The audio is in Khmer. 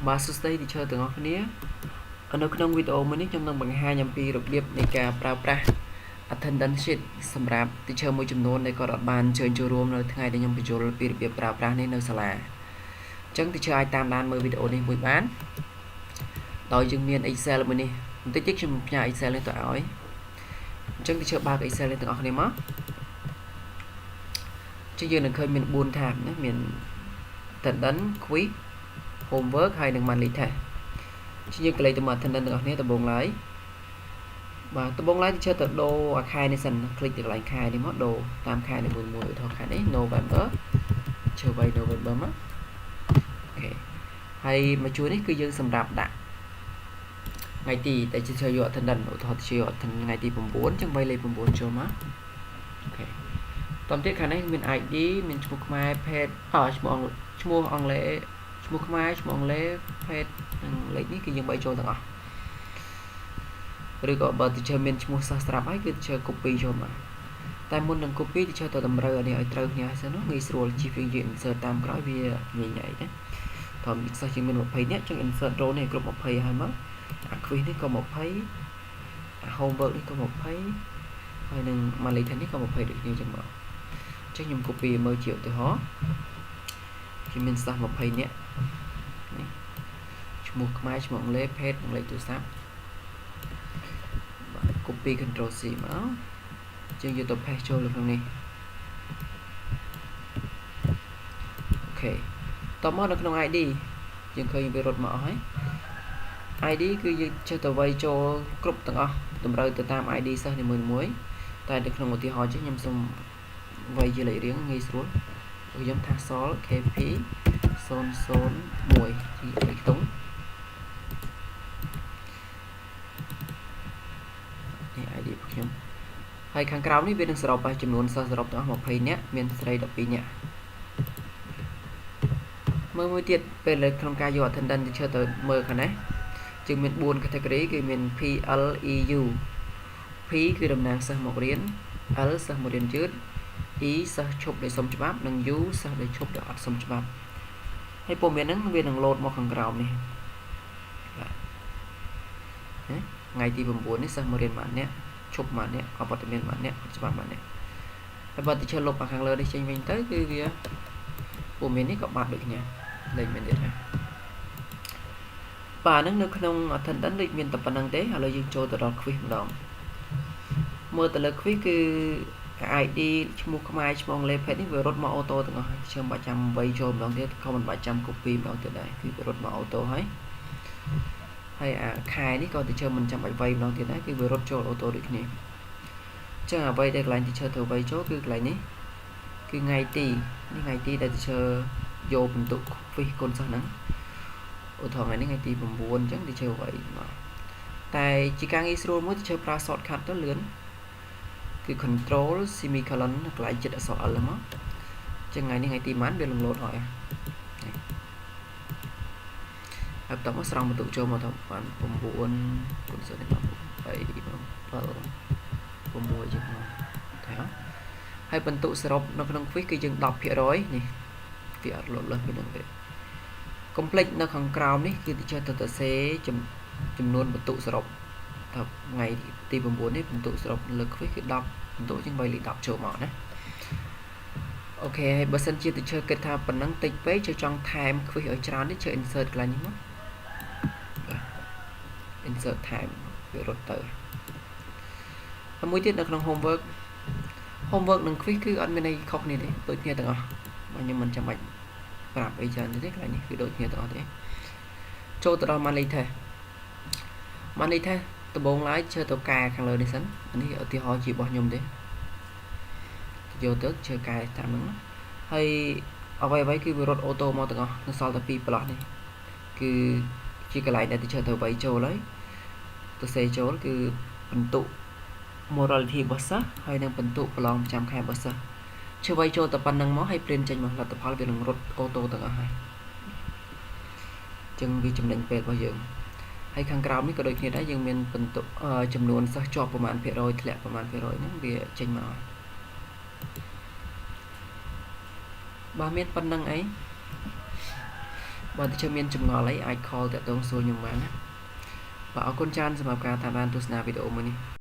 Bà xuất đây thì chơi từng ngọc nia ở nơi trong video mới nhất trong năm bằng hai nhằm pi được điệpในការប្រើប្រាស់ attendance sheet សម្រាប់ teacher មួយចំនួនដែលគាត់អត់បានជើញចូលរួមនៅថ្ងៃដែលខ្ញុំបញ្ចូលពីរបៀបប្រើប្រាស់នេះនៅសាលាអញ្ចឹង teacher អាចតាមដានមើលវីដេអូនេះមួយបានដោយយើងមាន Excel មួយនេះបន្តិចទៀតខ្ញុំផ្ញើ Excel នេះទៅឲ្យអញ្ចឹង teacher បើក Excel នេះទាំងអស់គ្នាមកជាយើងនឹងឃើញមាន4 tab ណាមាន attendance quiz homework ហើយនិង monthly test ជាយើងកលេចទៅមក attendance ទាំងអស់គ្នាដំបូងឡើយបាទដំបូងឡើយ teacher ទៅដូរអាខែនេះសិន click ទៅកន្លែងខែនេះមកដូរតាមខែនីមួយៗឧទាហរណ៍ខែនេះ November ចូលໄວ November មកអូខេហើយមកជួរនេះគឺយើងសម្រាប់ដាក់ថ្ងៃទីតែ teacher យក attendance ឧទាហរណ៍ teacher យក attendance ថ្ងៃទី9អញ្ចឹងវាយលេខ9ចូលមកអូខេតោះទៀតខាងនេះមាន ID មានឈ្មោះខ្មែរ page ឈ្មោះអង់គ្លេសឈ្មោះខ្មែរឈ្មោះអង់គ្លេស page និងលេខនេះគឺយើងបីចូលទាំងអស់ឬក៏បើ teacher មានឈ្មោះសិស្សស្រាប់ហើយគឺ teacher copy ចូលមកតែមុននឹង copy teacher ទៅតម្រូវអានេះឲ្យត្រូវគ្នាហើយសិននោះងាយស្រួលជាងយើង insert តាមក្រោយវាញ៉ៃណាតើសិស្សជាងមាន20នាក់ចឹង insert row នេះគ្រប់20ហើយមកអា quiz នេះក៏20អា homework នេះក៏20ហើយនឹង monthly test នេះក៏20ដូចគ្នាចឹងមកចឹងខ្ញុំ copy មើលជាឧទាហរណ៍គេមានសិស្ស20នាក់នេះឈ្មោះខ្មែរឈ្មោះអង់គ្លេស page និងលេខទូរស័ព្ទcopy control C មកជាងយកទៅ paste ចូលនៅក្នុងនេះអូខេតមកនៅក្នុង ID យើងឃើញវារត់មកអស់ហើយ ID គឺយើងចេះទៅវាយចូលគ្រប់ទាំងអស់តម្រូវទៅតាម ID សិស្សនីមួយៗតែនៅក្នុងឧទាហរណ៍ជាខ្ញុំសូមវាយជាលេខរៀងងាយស្រួលខ្ញុំថាសល់ KP 001ជាលេខខ្ទង់ID របស់ខ្ញុំហើយខាងក្រោមនេះវានឹងសរុបឲ្យចំនួនសិស្សសរុបទាំងអស់20នាក់មានស្រី12នាក់មើលមួយទៀតពេលលើក្នុងការយក attendance teacher ទៅមើលខាងនេះជាងមាន4 category គឺមាន PLEU P គឺតំណាងសិស្សមករៀន L សិស្សមករៀនយឺត E សិស្សឈប់ដោយសុំច្បាប់និង U សិស្សដែលឈប់ដោយអត់សុំច្បាប់ហើយព័ត៌មានហ្នឹងវានឹង load មកខាងក្រោមនេះបាទថ្ងៃទី9នេះសិស្សមករៀនមួយនាក់ឈប់មួយនាក់អបតមានមួយនាក់អត់ច្បាប់មួយនាក់ហើយបើ teacher លុបខាងលើនេះចេញវិញទៅគឺវាព័ត៌មាននេះក៏បាត់ដូចគ្នាលេខមែនទេណាបាទហ្នឹងនៅក្នុង attendance ដូចមានតែប៉ុណ្្នឹងទេឥឡូវយើងចូលទៅដល់ quiz ម្ដងមើលទៅលើ quiz គឺ ID ឈ្មោះខ្មែរឈ្មោះអង់គ្លេស page នេះវារត់មកអូតូទាំងអស់ហើយខ្ញុំបាច់ចាំវាយចូលម្ដងទៀតក៏មិនបាច់ចាំ copy ម្ដងទៀតដែរគឺវារត់មកអូតូហើយអាខែនេះក៏ teacher មិនចាំបាច់វាយម្ដងទៀតដែរគឺវារត់ចូលអូតូដូចគ្នាអញ្ចឹងអ្វីដែលកន្លែង teacher ត្រូវវាយចូលគឺកន្លែងនេះគឺថ្ងៃទីនេះថ្ងៃទីដែល teacher យកបន្ទុក quiz គុណសិស្សហ្នឹងឧទាហរណ៍ថ្ងៃនេះថ្ងៃទី9អញ្ចឹង teacher វាយមកតែជាការងាយស្រួលមួយ teacher ប្រើ shortcut ទៅលឿនគឺ control semicolon កន្លែងចិត្តអក្សរ L មកអញ្ចឹងថ្ងៃនេះថ្ងៃទីប៉ុន្មានវានឹង load ឲ្យហើយបន្តមកស្រង់បន្ទុកចូលមកទៅបាន9គុណសិស្សនេះមក3 7 6ជាងមកតែហើយបន្ទុកសរុបនៅក្នុង quiz គឺយើង 10% នេះវាអត់លត់លើសពីនឹងទេ complete នៅខាងក្រោមនេះគឺ teacher ទៅសរសេរចំនួនបន្ទុកសរុបថាថ្ងៃទី9នេះបន្ទុកសរុបលើ quiz គឺ10បន្ទុកជាង3លេខ10ចូលមកណាអូខេហើយបើសិនជា teacher គិតថាប៉ុណ្ណឹងតិចពេកចង់ថែម quiz ឲ្យច្រើននេះ teacher insert កន្លែងនេះមក insert time វារត់ទៅហើយមួយទៀតនៅក្នុង homework និង quiz គឺអត់មានអីខុសគ្នាទេដូចគ្នាទាំងអស់បើខ្ញុំមិនចាំបាច់ប្រាប់អីច្រើនទេកន្លែងនេះគឺដូចគ្នាទាំងអស់ទេចូលទៅដល់ monthly test ដំបូងឡើយជឿទៅកែខាងលើនេះសិននេះឧទាហរណ៍ជារបស់ខ្ញុំទេយកទៅជឿកែតាមហ្នឹងហើយអ្វីគឺវារត់អូតូមកទាំងអស់នៅសល់តែ2 plot នេះគឺជាកន្លែងដែល teacher ទៅវាយចូលហើយទៅសេចូលគឺបន្ទុក morality របស់សិស្សហើយនឹងបន្ទុកប្រឡងប្រចាំខែរបស់សិស្សជួយវាយចូលតែប៉ុណ្្នឹងមកហើយ print ចេញមកលទ្ធផលវានឹងរត់អូតូទាំងអស់ហើយចឹងវាចំណេញពេលរបស់យើងហើយខាងក្រោមនេះក៏ដូចគ្នាដែរយើងមានបន្ទុកចំនួនសិស្សជាប់ប្រមាណភាគរយធ្លាក់ប្រមាណភាគរយហ្នឹងវាចេញមកបើមានប៉ុណ្្នឹងអី បើតែខ្ញុំមានចម្ងល់អីអាច call តាក់ទងសួរខ្ញុំបានណាបាទអរគុណច្រើនសម្រាប់ការតាមដានទស្សនាវីដេអូមួយនេះ